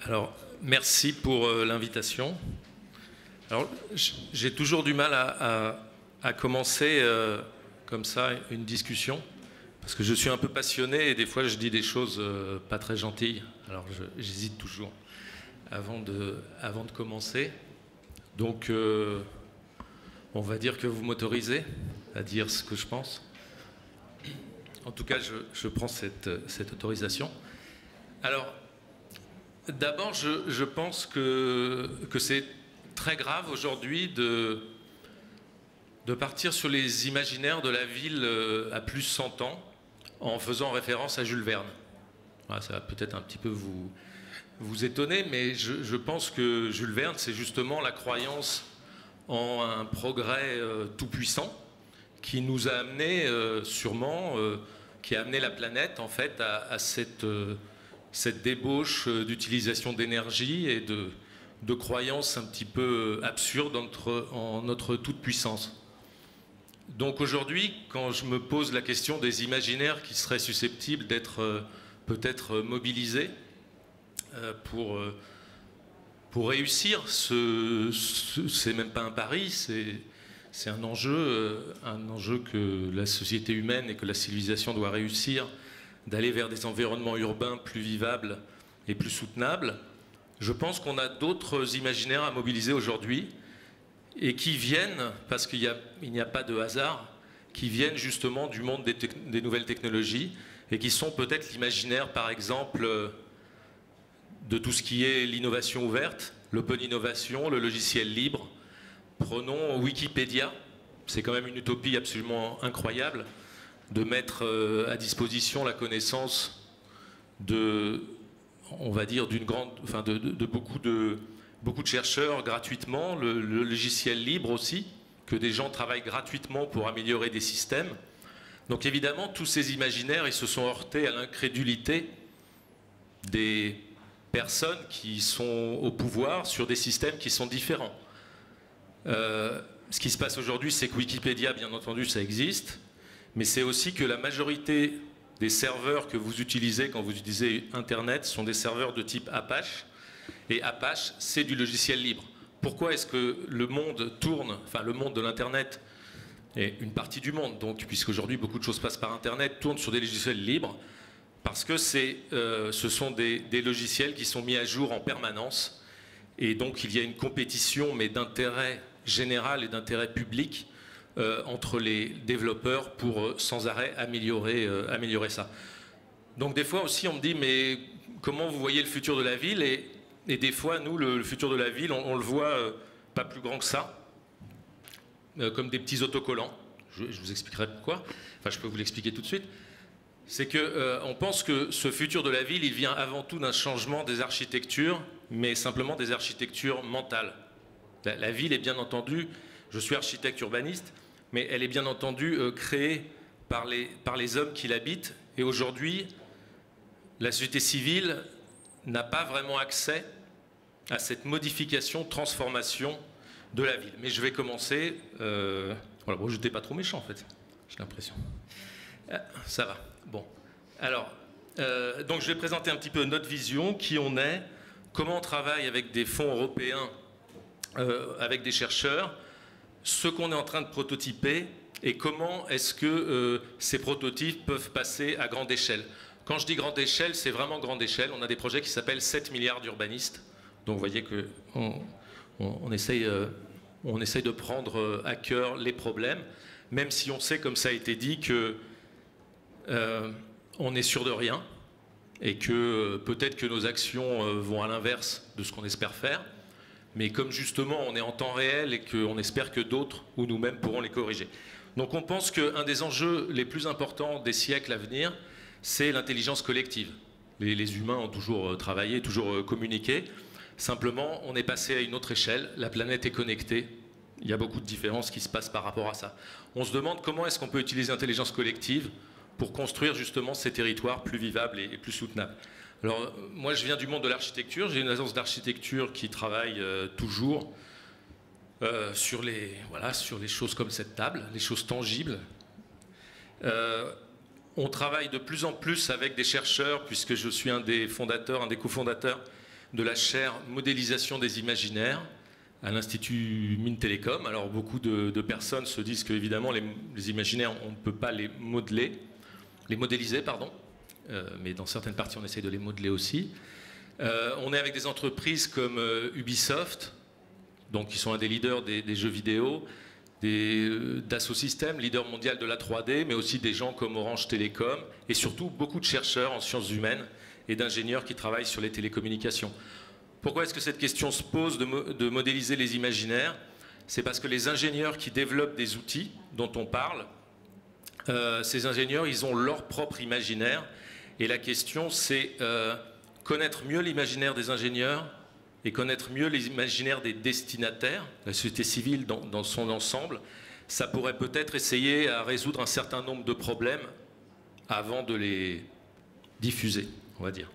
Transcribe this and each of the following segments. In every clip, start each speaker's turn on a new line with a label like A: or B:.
A: Alors, merci pour l'invitation. Alors, j'ai toujours du mal à commencer comme ça une discussion, parce que je suis un peu passionné et des fois je dis des choses pas très gentilles. Alors, j'hésite toujours avant de commencer. Donc, on va dire que vous m'autorisez à dire ce que je pense. En tout cas, je prends cette autorisation. Alors, d'abord, je pense que c'est très grave aujourd'hui de partir sur les imaginaires de la ville à plus de 100 ans en faisant référence à Jules Verne. Voilà, ça va peut-être un petit peu vous étonner, mais je pense que Jules Verne, c'est justement la croyance en un progrès tout-puissant qui nous a amené sûrement, qui a amené la planète en fait à cette débauche d'utilisation d'énergie et de croyances un petit peu absurdes en notre toute-puissance. Donc aujourd'hui, quand je me pose la question des imaginaires qui seraient susceptibles d'être peut-être mobilisés pour réussir, c'est même pas un pari, c'est un enjeu que la société humaine et que la civilisation doit réussir, d'aller vers des environnements urbains plus vivables et plus soutenables. Je pense qu'on a d'autres imaginaires à mobiliser aujourd'hui et qui viennent, parce qu'il n'y a pas de hasard, qui viennent justement du monde des nouvelles technologies et qui sont peut-être l'imaginaire, par exemple, de tout ce qui est l'innovation ouverte, l'open innovation, le logiciel libre. Prenons Wikipédia, c'est quand même une utopie absolument incroyable de mettre à disposition la connaissance on va dire, de beaucoup de chercheurs gratuitement, le logiciel libre aussi, que des gens travaillent gratuitement pour améliorer des systèmes. Donc évidemment, tous ces imaginaires, ils se sont heurtés à l'incrédulité des personnes qui sont au pouvoir sur des systèmes qui sont différents. Ce qui se passe aujourd'hui, c'est que Wikipédia, bien entendu, ça existe, mais c'est aussi que la majorité des serveurs que vous utilisez quand vous utilisez Internet sont des serveurs de type Apache, et Apache, c'est du logiciel libre. Pourquoi est-ce que le monde tourne, enfin le monde de l'Internet, et une partie du monde, donc, puisqu'aujourd'hui beaucoup de choses passent par Internet, tourne sur des logiciels libres, parce que ce sont des logiciels qui sont mis à jour en permanence, et donc il y a une compétition, mais d'intérêt général et d'intérêt public, entre les développeurs pour sans arrêt améliorer ça. Donc des fois aussi on me dit mais comment vous voyez le futur de la ville, et des fois nous le futur de la ville on le voit pas plus grand que ça, comme des petits autocollants. Je vous expliquerai pourquoi, enfin je peux vous l'expliquer tout de suite. C'est que on pense que ce futur de la ville il vient avant tout d'un changement des architectures, mais simplement des architectures mentales. La ville est bien entendu, je suis architecte urbaniste, mais elle est bien entendu créée par les hommes qui l'habitent. Et aujourd'hui, la société civile n'a pas vraiment accès à cette modification, transformation de la ville. Mais je vais commencer... voilà, bon, je n'étais pas trop méchant, en fait, j'ai l'impression. Ça va. Bon. Alors, donc je vais présenter un petit peu notre vision, qui on est, comment on travaille avec des fonds européens, avec des chercheurs, ce qu'on est en train de prototyper et comment est-ce que ces prototypes peuvent passer à grande échelle. Quand je dis grande échelle, c'est vraiment grande échelle. On a des projets qui s'appellent 7 milliards d'urbanistes. Donc vous voyez qu'on essaye de prendre à cœur les problèmes, même si on sait, comme ça a été dit, qu'on n'est sûr de rien et que peut-être que nos actions vont à l'inverse de ce qu'on espère faire. Mais comme justement on est en temps réel et qu'on espère que d'autres ou nous-mêmes pourront les corriger. Donc on pense qu'un des enjeux les plus importants des siècles à venir, c'est l'intelligence collective. Les humains ont toujours travaillé, toujours communiqué. Simplement, on est passé à une autre échelle. La planète est connectée. Il y a beaucoup de différences qui se passent par rapport à ça. On se demande comment est-ce qu'on peut utiliser l'intelligence collective pour construire justement ces territoires plus vivables et plus soutenables. Alors, moi, je viens du monde de l'architecture. J'ai une agence d'architecture qui travaille toujours sur les choses comme cette table, les choses tangibles. On travaille de plus en plus avec des chercheurs, puisque je suis un des fondateurs, un des cofondateurs de la chaire modélisation des imaginaires à l'Institut Mines Télécom. Alors beaucoup de personnes se disent qu'évidemment les imaginaires, on ne peut pas les modéliser, pardon. Mais dans certaines parties, on essaye de les modeler aussi. On est avec des entreprises comme Ubisoft, donc qui sont un des leaders des jeux vidéo, Dassault Systèmes, leader mondial de la 3D, mais aussi des gens comme Orange Télécom, et surtout beaucoup de chercheurs en sciences humaines et d'ingénieurs qui travaillent sur les télécommunications. Pourquoi est-ce que cette question se pose de modéliser les imaginaires? C'est parce que les ingénieurs qui développent des outils dont on parle, ces ingénieurs, ils ont leur propre imaginaire. Et la question, c'est connaître mieux l'imaginaire des ingénieurs et connaître mieux l'imaginaire des destinataires, la société civile dans son ensemble. Ça pourrait peut-être essayer à résoudre un certain nombre de problèmes avant de les diffuser, on va dire.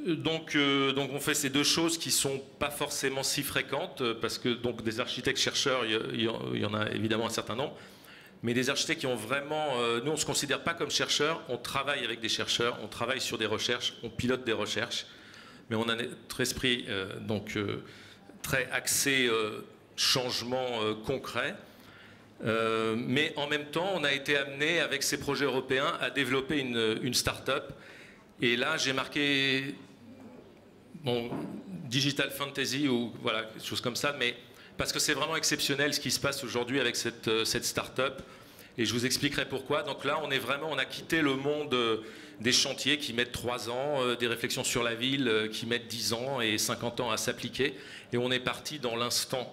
A: Donc on fait ces deux choses qui ne sont pas forcément si fréquentes, parce que donc, des architectes-chercheurs, il y en a évidemment un certain nombre, mais des architectes qui ont vraiment... nous, on ne se considère pas comme chercheurs, on travaille avec des chercheurs, on travaille sur des recherches, on pilote des recherches, mais on a notre esprit très axé changement concret. Mais en même temps, on a été amené, avec ces projets européens, à développer une start-up. Et là, j'ai marqué Digital Fantasy ou voilà, quelque chose comme ça, mais parce que c'est vraiment exceptionnel ce qui se passe aujourd'hui avec cette start-up. Et je vous expliquerai pourquoi. Donc là, on a quitté le monde des chantiers qui mettent 3 ans, des réflexions sur la ville qui mettent 10 ans et 50 ans à s'appliquer. Et on est parti dans l'instant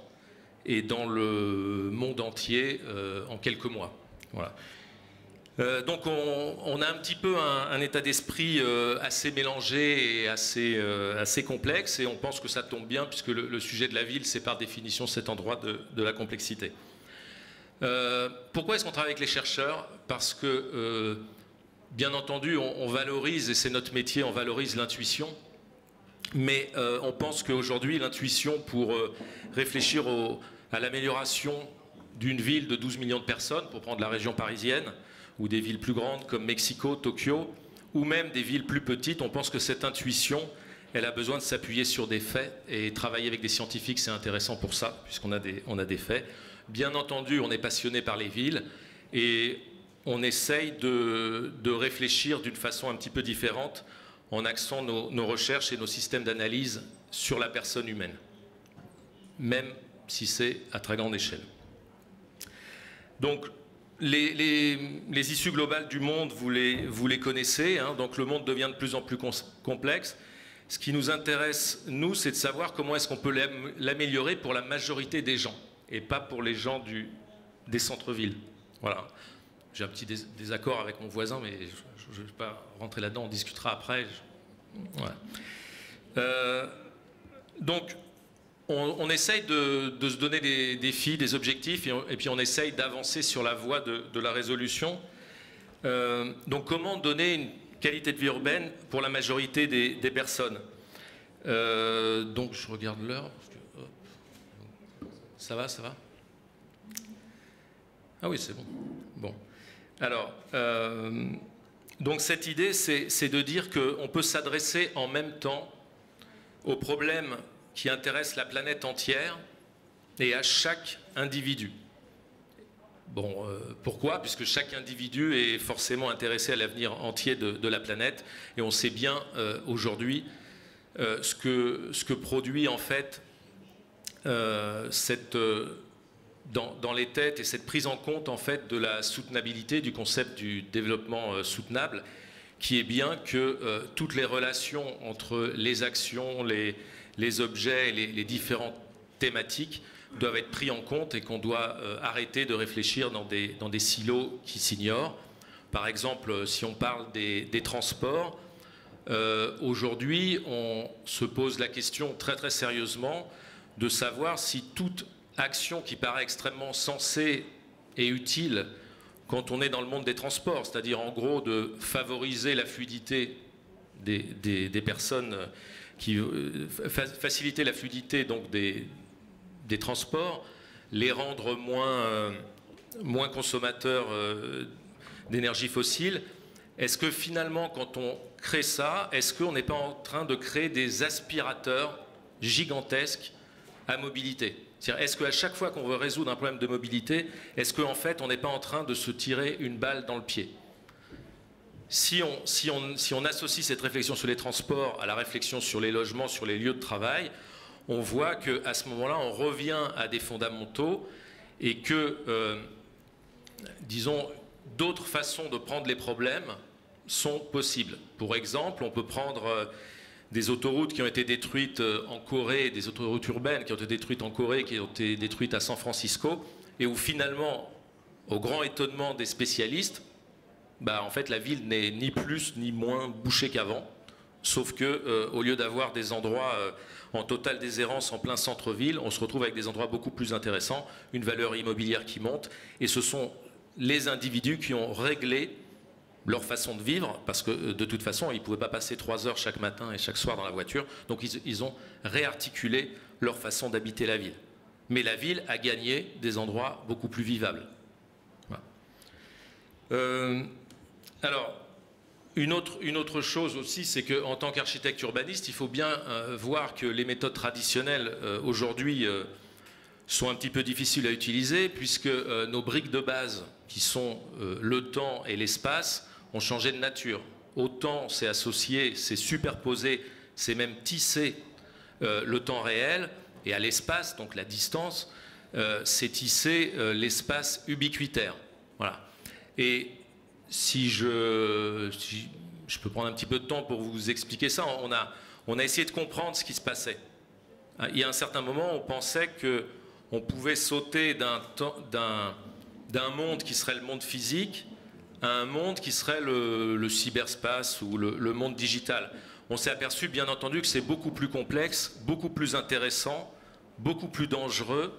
A: et dans le monde entier en quelques mois. Voilà. Donc on a un petit peu un état d'esprit assez mélangé et assez complexe, et on pense que ça tombe bien puisque le sujet de la ville, c'est par définition cet endroit de la complexité. Pourquoi est-ce qu'on travaille avec les chercheurs? Parce que bien entendu on valorise, et c'est notre métier, on valorise l'intuition, mais on pense qu'aujourd'hui l'intuition pour réfléchir à l'amélioration d'une ville de 12 millions de personnes, pour prendre la région parisienne, ou des villes plus grandes comme Mexico, Tokyo, ou même des villes plus petites, on pense que cette intuition, elle a besoin de s'appuyer sur des faits, et travailler avec des scientifiques, c'est intéressant pour ça, puisqu'on a des faits. Bien entendu, on est passionné par les villes, et on essaye de réfléchir d'une façon un petit peu différente, en axant nos recherches et nos systèmes d'analyse sur la personne humaine, même si c'est à très grande échelle. Donc, les issues globales du monde, vous les connaissez, hein, donc le monde devient de plus en plus complexe. Ce qui nous intéresse, nous, c'est de savoir comment est-ce qu'on peut l'améliorer pour la majorité des gens, et pas pour les gens des centres-villes. Voilà. J'ai un petit désaccord avec mon voisin, mais je ne vais pas rentrer là-dedans, on discutera après. Voilà. Donc, on essaye de se donner des défis, des objectifs, et puis on essaye d'avancer sur la voie de la résolution. Donc comment donner une qualité de vie urbaine pour la majorité des personnes? Donc je regarde l'heure. Ça va? Ah oui, c'est bon. Bon. Alors, donc cette idée, c'est de dire qu'on peut s'adresser en même temps aux problèmes qui intéresse la planète entière et à chaque individu. Bon, pourquoi? Puisque chaque individu est forcément intéressé à l'avenir entier de la planète, et on sait bien aujourd'hui ce que produit en fait dans les têtes, et cette prise en compte en fait de la soutenabilité, du concept du développement soutenable, qui est bien que toutes les relations entre les actions, les objets et les différentes thématiques doivent être pris en compte, et qu'on doit arrêter de réfléchir dans des silos qui s'ignorent. Par exemple, si on parle des transports, aujourd'hui, on se pose la question très très sérieusement de savoir si toute action qui paraît extrêmement sensée et utile quand on est dans le monde des transports, c'est-à-dire en gros de favoriser la fluidité des personnes, faciliter la fluidité donc des transports, les rendre moins consommateurs d'énergie fossile, est-ce que finalement, quand on crée ça, est-ce qu'on n'est pas en train de créer des aspirateurs gigantesques à mobilité? C'est-à-dire, est-ce qu'à chaque fois qu'on veut résoudre un problème de mobilité, est-ce qu'en fait, on n'est pas en train de se tirer une balle dans le pied? Si on associe cette réflexion sur les transports à la réflexion sur les logements, sur les lieux de travail, on voit qu'à ce moment-là, on revient à des fondamentaux et que, disons, d'autres façons de prendre les problèmes sont possibles. Pour exemple, on peut prendre des autoroutes qui ont été détruites en Corée, des autoroutes urbaines qui ont été détruites en Corée, qui ont été détruites à San Francisco, et où finalement, au grand étonnement des spécialistes, en fait, la ville n'est ni plus ni moins bouchée qu'avant, sauf que au lieu d'avoir des endroits en totale déshérence en plein centre-ville, on se retrouve avec des endroits beaucoup plus intéressants, une valeur immobilière qui monte, et ce sont les individus qui ont réglé leur façon de vivre, parce que de toute façon, ils ne pouvaient pas passer 3 heures chaque matin et chaque soir dans la voiture, donc ils ont réarticulé leur façon d'habiter la ville. Mais la ville a gagné des endroits beaucoup plus vivables. Voilà. Alors, une autre chose aussi, c'est qu'en tant qu'architecte urbaniste, il faut bien voir que les méthodes traditionnelles aujourd'hui sont un petit peu difficiles à utiliser, puisque nos briques de base, qui sont le temps et l'espace, ont changé de nature. Au temps, c'est associé, c'est superposé, c'est même tissé le temps réel, et à l'espace, donc la distance, c'est tissé l'espace ubiquitaire. Voilà. Et si je peux prendre un petit peu de temps pour vous expliquer ça, on a essayé de comprendre ce qui se passait. Il y a un certain moment, on pensait qu'on pouvait sauter d'un monde qui serait le monde physique à un monde qui serait le cyberspace ou le monde digital. On s'est aperçu, bien entendu, que c'est beaucoup plus complexe, beaucoup plus intéressant, beaucoup plus dangereux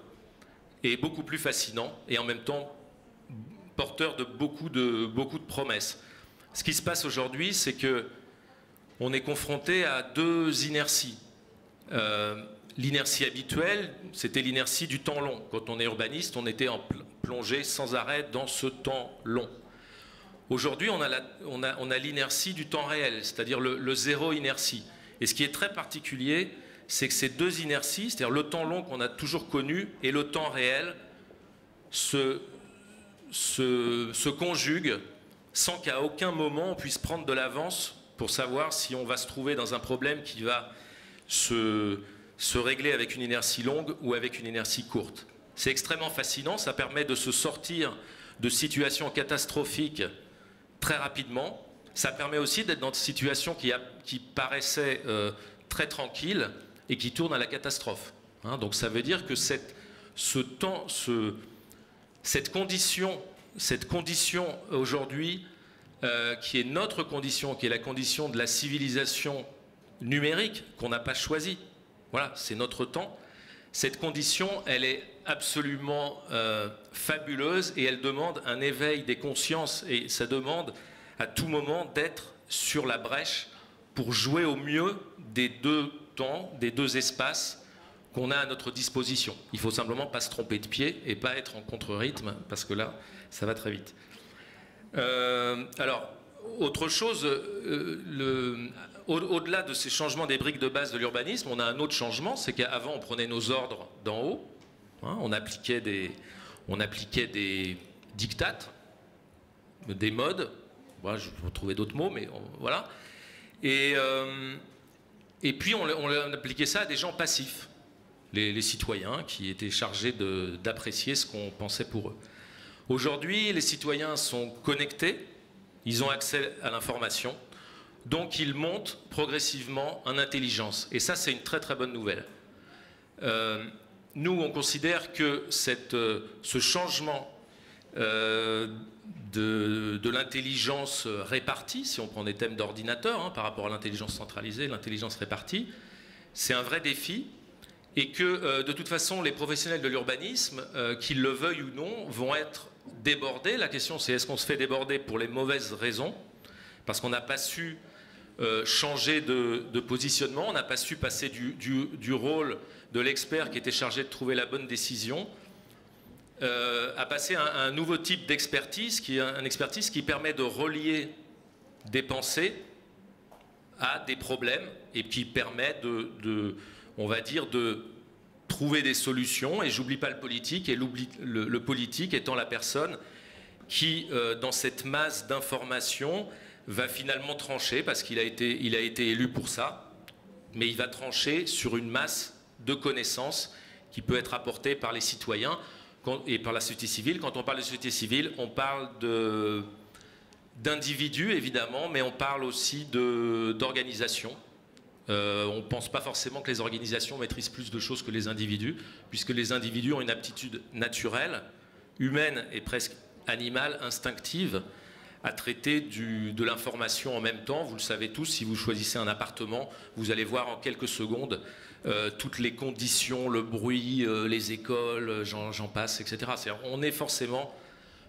A: et beaucoup plus fascinant, et en même temps porteur de beaucoup de promesses. Ce qui se passe aujourd'hui, c'est que on est confronté à 2 inerties. L'inertie habituelle, c'était l'inertie du temps long. Quand on est urbaniste, on était plongé sans arrêt dans ce temps long. Aujourd'hui, on a l'inertie du temps réel, c'est-à-dire le zéro inertie. Et ce qui est très particulier, c'est que ces 2 inerties, c'est-à-dire le temps long qu'on a toujours connu et le temps réel, se conjuguent sans qu'à aucun moment on puisse prendre de l'avance pour savoir si on va se trouver dans un problème qui va se régler avec une inertie longue ou avec une inertie courte. C'est extrêmement fascinant, ça permet de se sortir de situations catastrophiques très rapidement. Ça permet aussi d'être dans des situations qui paraissaient très tranquilles et qui tournent à la catastrophe. Donc ça veut dire que cette condition aujourd'hui, qui est notre condition, qui est la condition de la civilisation numérique qu'on n'a pas choisie, voilà, c'est notre temps. Cette condition, elle est absolument fabuleuse et elle demande un éveil des consciences et ça demande à tout moment d'être sur la brèche pour jouer au mieux des 2 temps, des 2 espaces qu'on a à notre disposition. Il ne faut simplement pas se tromper de pied et pas être en contre-rythme parce que là, ça va très vite. Alors, autre chose, au-delà de ces changements des briques de base de l'urbanisme, on a un autre changement, c'est qu'avant on prenait nos ordres d'en haut, on appliquait des dictates, des modes, voilà, je vais trouver d'autres mots, mais voilà. Et puis on appliquait ça à des gens passifs, les citoyens qui étaient chargés d'apprécier ce qu'on pensait pour eux. Aujourd'hui, les citoyens sont connectés, ils ont accès à l'information, donc ils montent progressivement en intelligence. Et ça, c'est une très très bonne nouvelle. Nous, on considère que ce changement de l'intelligence répartie, si on prend des thèmes d'ordinateur, par rapport à l'intelligence centralisée, l'intelligence répartie, c'est un vrai défi. Et que, de toute façon, les professionnels de l'urbanisme, qu'ils le veuillent ou non, vont être débordés. La question, c'est est-ce qu'on se fait déborder pour les mauvaises raisons, parce qu'on n'a pas su changer de positionnement, on n'a pas su passer du rôle de l'expert qui était chargé de trouver la bonne décision, à passer à un nouveau type d'expertise, qui est une expertise qui permet de relier des pensées à des problèmes et qui permet on va dire, de trouver des solutions. Et j'oublie pas le politique, et le politique étant la personne qui, dans cette masse d'informations, va finalement trancher, parce qu'il a été élu pour ça, mais il va trancher sur une masse de connaissances qui peut être apportée par les citoyens et par la société civile. Quand on parle de société civile, on parle d'individus, évidemment, mais on parle aussi d'organisations. On ne pense pas forcément que les organisations maîtrisent plus de choses que les individus, puisque les individus ont une aptitude naturelle, humaine et presque animale, instinctive, à traiter de l'information en même temps. Vous le savez tous, si vous choisissez un appartement, vous allez voir en quelques secondes toutes les conditions, le bruit, les écoles, j'en passe, etc. On est forcément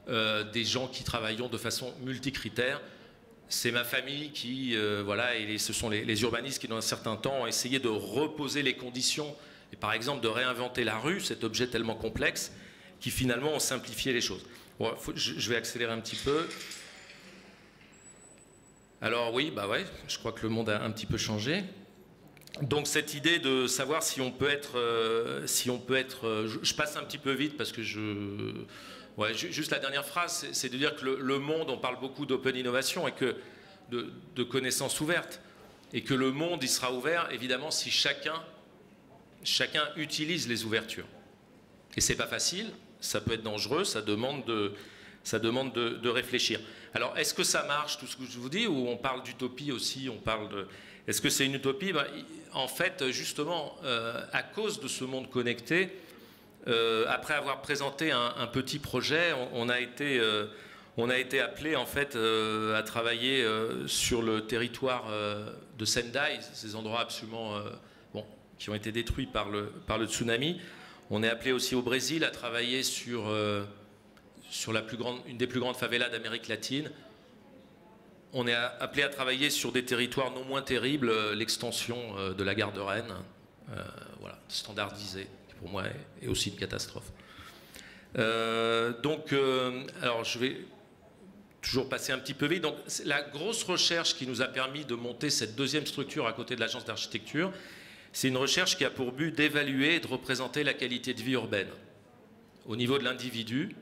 A: des gens qui travaillons de façon multicritère. C'est ma famille qui, voilà, et ce sont les urbanistes qui, dans un certain temps, ont essayé de reposer les conditions, et par exemple de réinventer la rue, cet objet tellement complexe, qui finalement ont simplifié les choses. Bon, je vais accélérer un petit peu. Alors oui, bah ouais, je crois que le monde a un petit peu changé. Donc cette idée de savoir si on peut être, je passe un petit peu vite parce que ouais, juste la dernière phrase, c'est de dire que le monde, on parle beaucoup d'open innovation et que de connaissances ouvertes, et que le monde il sera ouvert évidemment si chacun utilise les ouvertures. Et c'est pas facile, ça peut être dangereux, ça demande de réfléchir. Alors, est-ce que ça marche, tout ce que je vous dis, ou on parle d'utopie aussi, est-ce que c'est une utopie? En fait, justement, à cause de ce monde connecté, après avoir présenté un petit projet, on a été appelé en fait à travailler sur le territoire de Sendai, ces endroits absolument qui ont été détruits par le tsunami. On est appelé aussi au Brésil à travailler sur une des plus grandes favelas d'Amérique latine. On est appelé à travailler sur des territoires non moins terribles, l'extension de la gare de Rennes, voilà, standardisée, qui pour moi est aussi une catastrophe. Alors je vais toujours passer un petit peu vite. Donc la grosse recherche qui nous a permis de monter cette deuxième structure à côté de l'agence d'architecture, c'est une recherche qui a pour but d'évaluer et de représenter la qualité de vie urbaine au niveau de l'individu,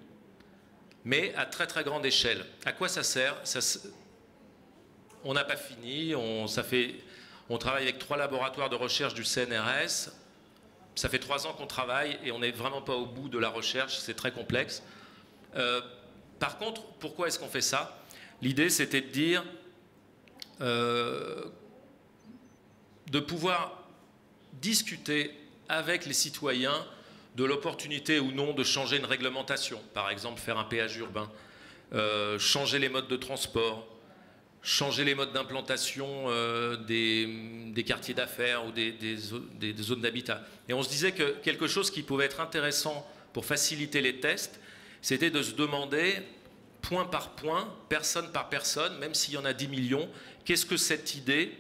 A: mais à très très grande échelle. À quoi ça sert? On n'a pas fini, on travaille avec 3 laboratoires de recherche du CNRS. Ça fait 3 ans qu'on travaille et on n'est vraiment pas au bout de la recherche, c'est très complexe. Par contre, pourquoi est-ce qu'on fait ça? L'idée, c'était de dire, de pouvoir discuter avec les citoyens de l'opportunité ou non de changer une réglementation. Par exemple, faire un péage urbain, changer les modes de transport, changer les modes d'implantation des quartiers d'affaires ou des zones d'habitat. Et on se disait que quelque chose qui pouvait être intéressant pour faciliter les tests, c'était de se demander, point par point, personne par personne, même s'il y en a 10 millions, qu'est-ce que cette idée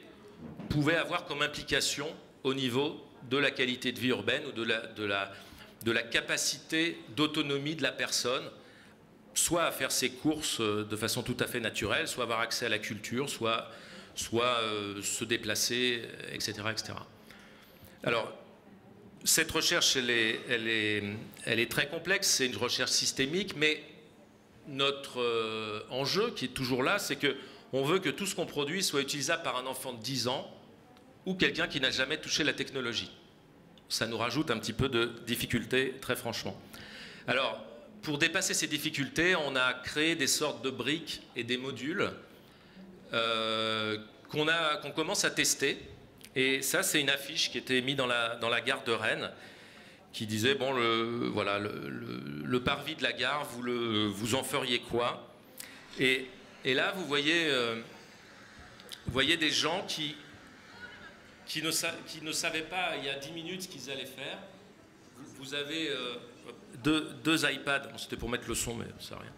A: pouvait avoir comme implication au niveau de la qualité de vie urbaine ou de la capacité d'autonomie de la personne, soit à faire ses courses de façon tout à fait naturelle, soit avoir accès à la culture, soit se déplacer, etc., etc. Alors, cette recherche, elle est très complexe, c'est une recherche systémique, mais notre enjeu, qui est toujours là, c'est qu'on veut que tout ce qu'on produit soit utilisable par un enfant de 10 ans ou quelqu'un qui n'a jamais touché la technologie. Ça nous rajoute un petit peu de difficultés, très franchement. Alors, pour dépasser ces difficultés, on a créé des sortes de briques et des modules qu'on commence à tester. Et ça, c'est une affiche qui était mise dans la gare de Rennes, qui disait, bon, le parvis de la gare, vous en feriez quoi? Et là, vous voyez des gens qui ne savaient pas il y a 10 minutes ce qu'ils allaient faire. Vous avez deux iPads, bon, c'était pour mettre le son, mais ça sert à rien.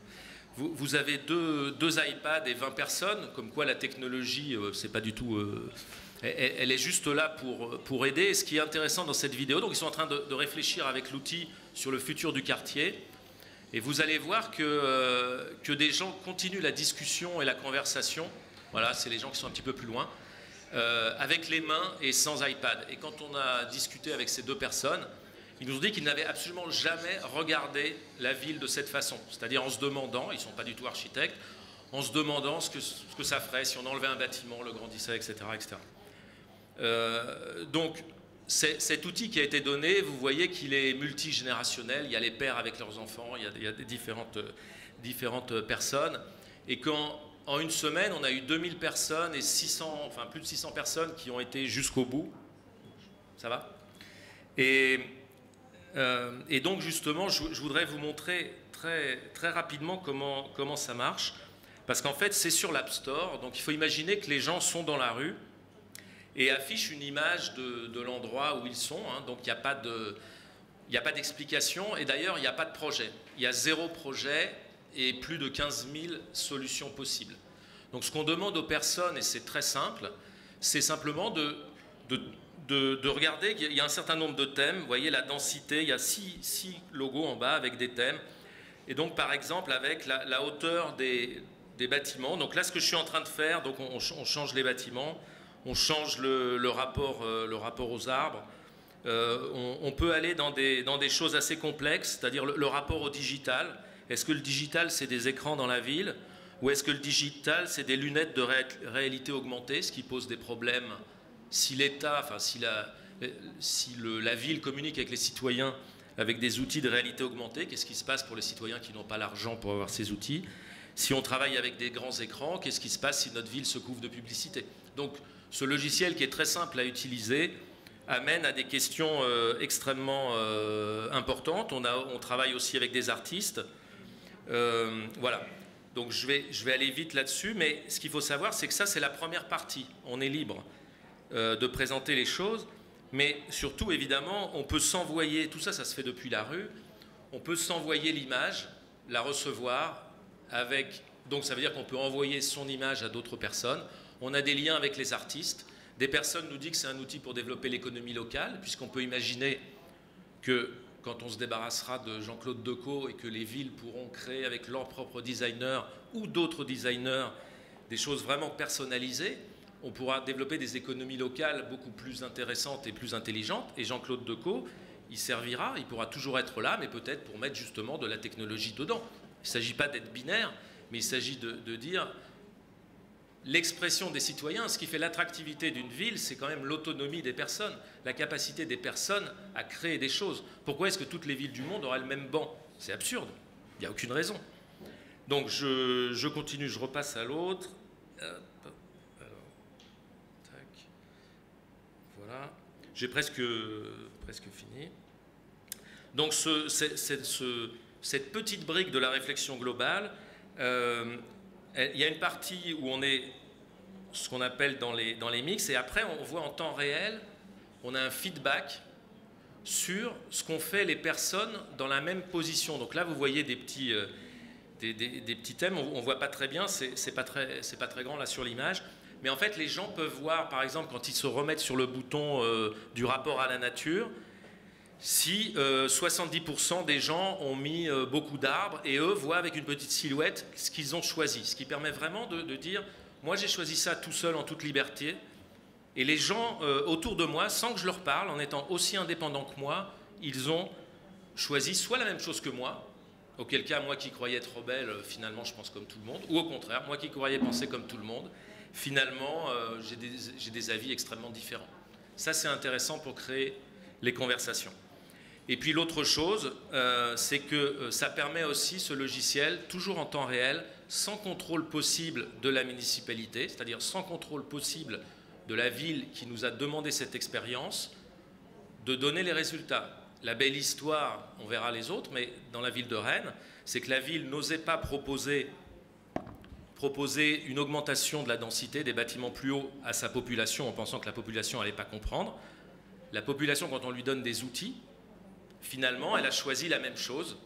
A: Vous avez deux iPads et 20 personnes, comme quoi la technologie, c'est pas du tout... elle est juste là pour aider. Et ce qui est intéressant dans cette vidéo, donc ils sont en train de réfléchir avec l'outil sur le futur du quartier. Et vous allez voir que des gens continuent la discussion et la conversation. Voilà, c'est les gens qui sont un petit peu plus loin. Avec les mains et sans iPad. Et quand on a discuté avec ces deux personnes, ils nous ont dit qu'ils n'avaient absolument jamais regardé la ville de cette façon. C'est-à-dire en se demandant, ils ne sont pas du tout architectes, en se demandant ce que ça ferait si on enlevait un bâtiment, le grandissait, etc. etc. Donc, cet outil qui a été donné, vous voyez qu'il est multigénérationnel. Il y a les pères avec leurs enfants, il y a des différentes personnes. Et en une semaine, on a eu 2000 personnes et plus de 600 personnes qui ont été jusqu'au bout. Ça va ? Et donc, justement, je voudrais vous montrer très, très rapidement comment ça marche. Parce qu'en fait, c'est sur l'App Store. Donc, il faut imaginer que les gens sont dans la rue et affichent une image de l'endroit où ils sont. Hein. Donc, il n'y a pas d'explication. Et d'ailleurs, il n'y a pas de projet. Il y a 0 projet et plus de 15 000 solutions possibles. Donc ce qu'on demande aux personnes, et c'est très simple, c'est simplement de regarder, il y a un certain nombre de thèmes, vous voyez la densité, il y a 6 logos en bas avec des thèmes, et donc par exemple avec la hauteur des bâtiments. Donc là ce que je suis en train de faire, donc on change les bâtiments, on change le rapport aux arbres, on peut aller dans des choses assez complexes, c'est-à-dire le rapport au digital. Est-ce que le digital, c'est des écrans dans la ville ou est-ce que le digital, c'est des lunettes de réalité augmentée, ce qui pose des problèmes si l'État, enfin si la ville communique avec les citoyens avec des outils de réalité augmentée, qu'est-ce qui se passe pour les citoyens qui n'ont pas l'argent pour avoir ces outils? Si on travaille avec des grands écrans, qu'est-ce qui se passe si notre ville se couvre de publicité? Donc ce logiciel qui est très simple à utiliser amène à des questions extrêmement importantes. On travaille aussi avec des artistes. Voilà, donc je vais aller vite là-dessus, mais ce qu'il faut savoir, c'est que ça, c'est la première partie. On est libre de présenter les choses, mais surtout, évidemment, on peut s'envoyer, tout ça, ça se fait depuis la rue, on peut s'envoyer l'image, la recevoir, donc ça veut dire qu'on peut envoyer son image à d'autres personnes. On a des liens avec les artistes. Des personnes nous disent que c'est un outil pour développer l'économie locale, puisqu'on peut imaginer que quand on se débarrassera de Jean-Claude Decaux et que les villes pourront créer avec leurs propres designers ou d'autres designers des choses vraiment personnalisées, on pourra développer des économies locales beaucoup plus intéressantes et plus intelligentes. Et Jean-Claude Decaux, il pourra toujours être là, mais peut-être pour mettre justement de la technologie dedans. Il ne s'agit pas d'être binaire, mais il s'agit de dire l'expression des citoyens. Ce qui fait l'attractivité d'une ville, c'est quand même l'autonomie des personnes, la capacité des personnes à créer des choses. Pourquoi est-ce que toutes les villes du monde auraient le même banc? C'est absurde, il n'y a aucune raison. Donc je continue, je repasse à l'autre. Voilà, j'ai presque fini. Donc cette petite brique de la réflexion globale, il y a une partie où on est ce qu'on appelle dans les mix, et après on voit en temps réel, on a un feedback sur ce qu'ont fait les personnes dans la même position. Donc là vous voyez des petits thèmes, on ne voit pas très bien, c'est pas très grand là sur l'image, mais en fait les gens peuvent voir par exemple quand ils se remettent sur le bouton du rapport à la nature, si 70% des gens ont mis beaucoup d'arbres et eux voient avec une petite silhouette ce qu'ils ont choisi. Ce qui permet vraiment de dire, moi j'ai choisi ça tout seul en toute liberté et les gens autour de moi, sans que je leur parle, en étant aussi indépendants que moi, ils ont choisi soit la même chose que moi, auquel cas moi qui croyais être rebelle, finalement je pense comme tout le monde, ou au contraire, moi qui croyais penser comme tout le monde, finalement j'ai des avis extrêmement différents. Ça c'est intéressant pour créer les conversations. Et puis l'autre chose, c'est que ça permet aussi ce logiciel, toujours en temps réel, sans contrôle possible de la municipalité, c'est-à-dire sans contrôle possible de la ville qui nous a demandé cette expérience, de donner les résultats. La belle histoire, on verra les autres, mais dans la ville de Rennes, c'est que la ville n'osait pas proposer une augmentation de la densité des bâtiments plus hauts à sa population en pensant que la population n'allait pas comprendre. La population, quand on lui donne des outils, finalement, elle a choisi la même chose.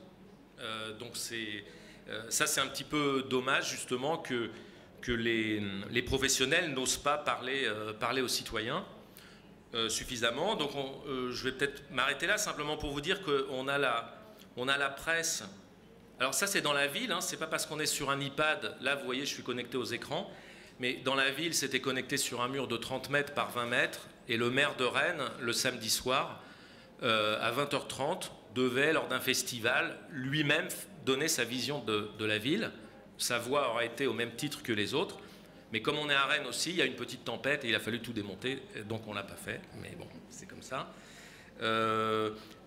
A: Donc ça, c'est un petit peu dommage, justement, que les professionnels n'osent pas parler aux citoyens suffisamment. Donc je vais peut-être m'arrêter là, simplement pour vous dire qu'on a la presse. Alors ça, c'est dans la ville, hein, c'est pas parce qu'on est sur un iPad, là, vous voyez, je suis connecté aux écrans, mais dans la ville, c'était connecté sur un mur de 30 mètres par 20 mètres, et le maire de Rennes, le samedi soir, à 20h30, devait, lors d'un festival, lui-même donner sa vision de la ville. Sa voix aurait été au même titre que les autres, mais comme on est à Rennes aussi, il y a une petite tempête et il a fallu tout démonter, donc on ne l'a pas fait, mais bon, c'est comme ça.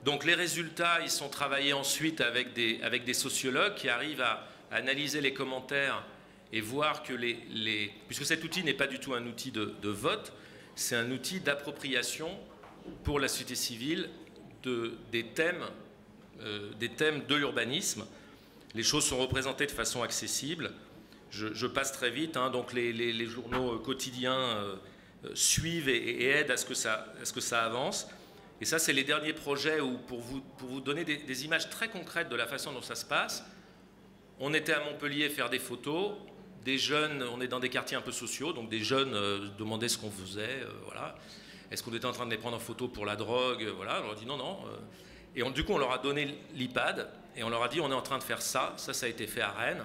A: Donc les résultats, ils sont travaillés ensuite avec des sociologues qui arrivent à analyser les commentaires et voir que puisque cet outil n'est pas du tout un outil de vote, c'est un outil d'appropriation pour la société civile des thèmes de l'urbanisme. Les choses sont représentées de façon accessible. Je passe très vite, hein, donc les journaux quotidiens suivent et aident à ce que ça avance. Et ça, c'est les derniers projets où, pour vous donner des images très concrètes de la façon dont ça se passe, on était à Montpellier faire des photos, des jeunes, on est dans des quartiers un peu sociaux, donc des jeunes demandaient ce qu'on faisait, voilà. Est-ce qu'on était en train de les prendre en photo pour la drogue, voilà. On leur a dit non, non. Et du coup, on leur a donné l'iPad et on leur a dit on est en train de faire ça. Ça a été fait à Rennes.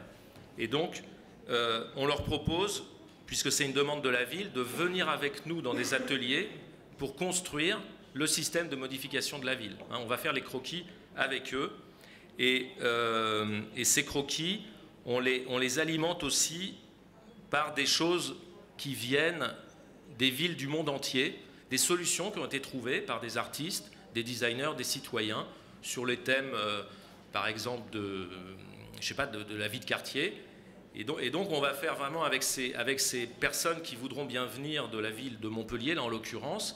A: Et donc, on leur propose, puisque c'est une demande de la ville, de venir avec nous dans des ateliers pour construire le système de modification de la ville. Hein, on va faire les croquis avec eux. Et ces croquis, on les alimente aussi par des choses qui viennent des villes du monde entier, des solutions qui ont été trouvées par des artistes, des designers, des citoyens, sur les thèmes, par exemple, de la vie de quartier. Et donc on va faire vraiment avec ces personnes qui voudront bien venir de la ville de Montpellier, là en l'occurrence,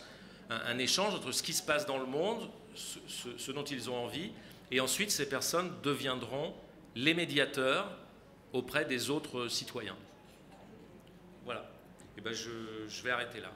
A: un échange entre ce qui se passe dans le monde, ce dont ils ont envie, et ensuite ces personnes deviendront les médiateurs auprès des autres citoyens. Voilà. Et ben je vais arrêter là.